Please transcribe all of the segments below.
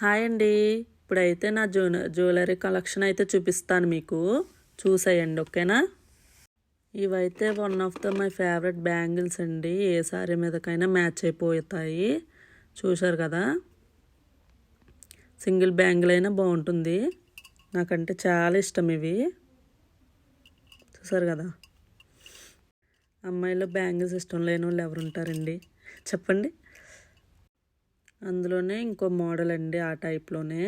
Hi అండి. ఇప్పుడైతే నా జ్యువెలరీ కలెక్షన్ అయితే చూపిస్తాను మీకు. చూసేయండి, ఓకేనా? ఇవైతే one of my favourite bangles అండి. ఏ సారీ మీదకైనా మ్యాచ్ అయిపోతాయి. చూశారు కదా, సింగిల్ బ్యాంగిల్ అయినా బాగుంటుంది. నాకంటే చాలా ఇష్టం ఇవి. చూసారు కదా, అమ్మాయిలో బ్యాంగిల్స్ ఇష్టం లేని వాళ్ళు ఎవరు ఉంటారండి చెప్పండి. అందులోనే ఇంకో మోడల్ అండి, ఆ టైప్లోనే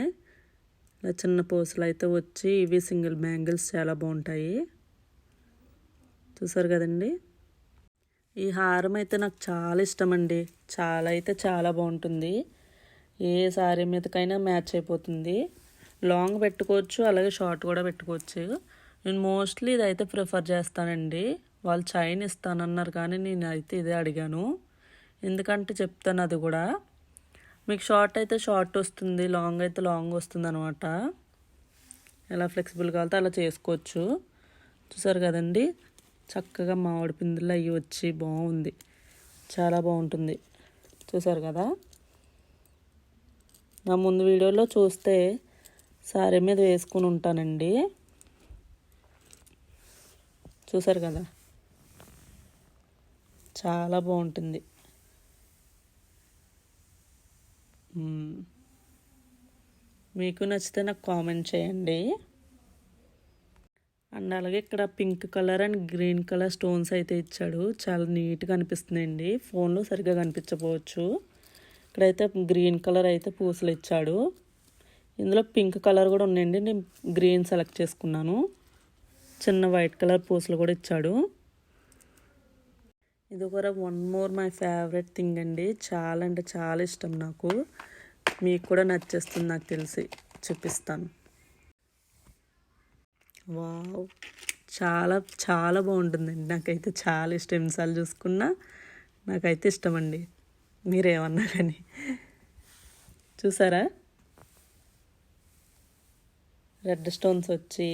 ఇలా చిన్న పూసలు అయితే వచ్చి ఇవి సింగిల్ బ్యాంగిల్స్ చాలా బాగుంటాయి. చూసారు కదండి, ఈ హారం అయితే నాకు చాలా ఇష్టం అండి. చాలా అయితే చాలా బాగుంటుంది. ఏ సారీ మీదకైనా మ్యాచ్ అయిపోతుంది. లాంగ్ పెట్టుకోవచ్చు, అలాగే షార్ట్ కూడా పెట్టుకోవచ్చు. నేను మోస్ట్లీ ఇదైతే ప్రిఫర్ చేస్తానండి. వాళ్ళు చైన్ ఇస్తానన్నారు కానీ నేను అయితే ఇదే అడిగాను. ఎందుకంటే చెప్తాను అది కూడా. మీకు షార్ట్ అయితే షార్ట్ వస్తుంది, లాంగ్ అయితే లాంగ్ వస్తుంది అనమాట. ఎలా ఫ్లెక్సిబుల్ కావాలితే అలా చేసుకోవచ్చు. చూసారు కదండి, చక్కగా మామిడి పిందులు అవి వచ్చి బాగుంది, చాలా బాగుంటుంది. చూసారు కదా, నా ముందు వీడియోలో చూస్తే సారీ మీద వేసుకుని ఉంటానండి. చూసారు కదా, చాలా బాగుంటుంది. మీకు నచ్చితే నాకు కామెంట్ చేయండి. అండ్ అలాగే ఇక్కడ pink colour and green colour stones అయితే ఇచ్చాడు. చాలా నీట్గా అనిపిస్తుందండి. ఫోన్లో సరిగ్గా కనిపించకపోవచ్చు. ఇక్కడైతే గ్రీన్ కలర్ అయితే పూసలు ఇచ్చాడు. ఇందులో పింక్ కలర్ కూడా ఉన్నాయండి. నేను గ్రీన్ సెలెక్ట్ చేసుకున్నాను. చిన్న వైట్ కలర్ పూసలు కూడా ఇచ్చాడు. ఇది కూడా one more my favourite thing అండి. చాలా అంటే చాలా ఇష్టం నాకు. మీకు కూడా నచ్చేస్తుంది నాకు తెలిసి. చూపిస్తాను. వావ్, చాలా చాలా బాగుంటుందండి. నాకైతే చాలా ఇష్టం. ఎన్నిసార్లు చూసుకున్నా నాకైతే ఇష్టం అండి. మీరేమన్నా కానీ. చూసారా, రెడ్ స్టోన్స్ వచ్చి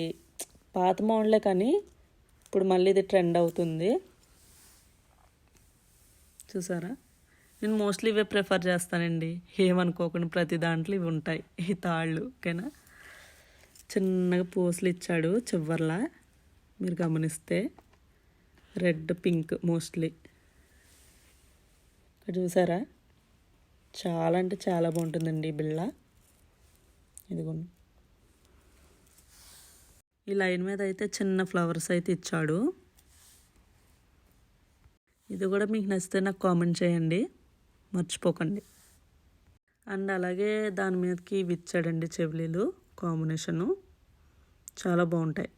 పాత మోడలే కానీ ఇప్పుడు మళ్ళీ ఇది ట్రెండ్ అవుతుంది. చూసారా, నేను మోస్ట్లీ ఇవే ప్రిఫర్ చేస్తానండి. ఏమనుకోకుండా ప్రతి దాంట్లో ఇవి ఉంటాయి. ఈ తాళ్ళు ఓకేనా. చిన్నగా పూసలు ఇచ్చాడు చివర్లా, మీరు గమనిస్తే రెడ్ పింక్ మోస్ట్లీ. ఇక్కడ చూసారా, చాలా అంటే చాలా బాగుంటుందండి ఈ బిళ్ళ. ఇదిగోండి, ఈ లైన్ మీద అయితే చిన్న ఫ్లవర్స్ అయితే ఇచ్చాడు. ఇది కూడా మీకు నచ్చితే నాకు కామెంట్ చేయండి, మర్చిపోకండి. అండ్ అలాగే దాని మీదకి ఇవి ఇచ్చాడండి చెవులీలు కాంబినేషను. చాలా బాగుంటాయి.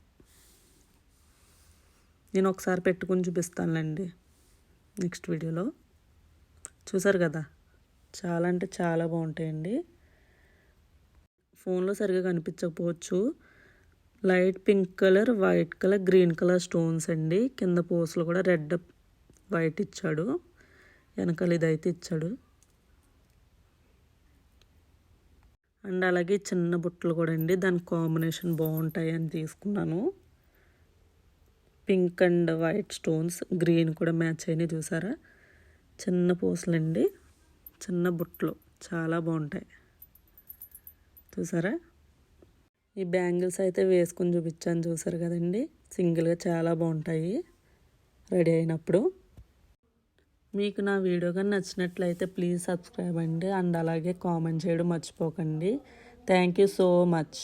నేను ఒకసారి పెట్టుకుని చూపిస్తానులేండి నెక్స్ట్ వీడియోలో. చూసారు కదా, చాలా అంటే చాలా బాగుంటాయండి. ఫోన్లో సరిగా కనిపించకపోవచ్చు. Light pink colour, white colour, green colour stones అండి. కింద పూసలు కూడా రెడ్ వైట్ ఇచ్చాడు. వెనకాల ఇదైతే ఇచ్చాడు. అండ్ అలాగే చిన్న బుట్టలు కూడా అండి. దాని కాంబినేషన్ బాగుంటాయి అని తీసుకున్నాను. Pink and white stones, green కూడా మ్యాచ్ అయినాయి. చూసారా, చిన్న పూసలండి, చిన్న బుట్టలు చాలా బాగుంటాయి. చూసారా, ఈ బ్యాంగిల్స్ అయితే వేసుకుని చూపించాను. చూసారు కదండి, సింగిల్గా చాలా బాగుంటాయి రెడీ అయినప్పుడు. మీకు నా వీడియో కానీ నచ్చినట్లయితే ప్లీజ్ సబ్స్క్రైబ్ అండి. అండ్ అలాగే కామెంట్ చేయడం మర్చిపోకండి. Thank you so much.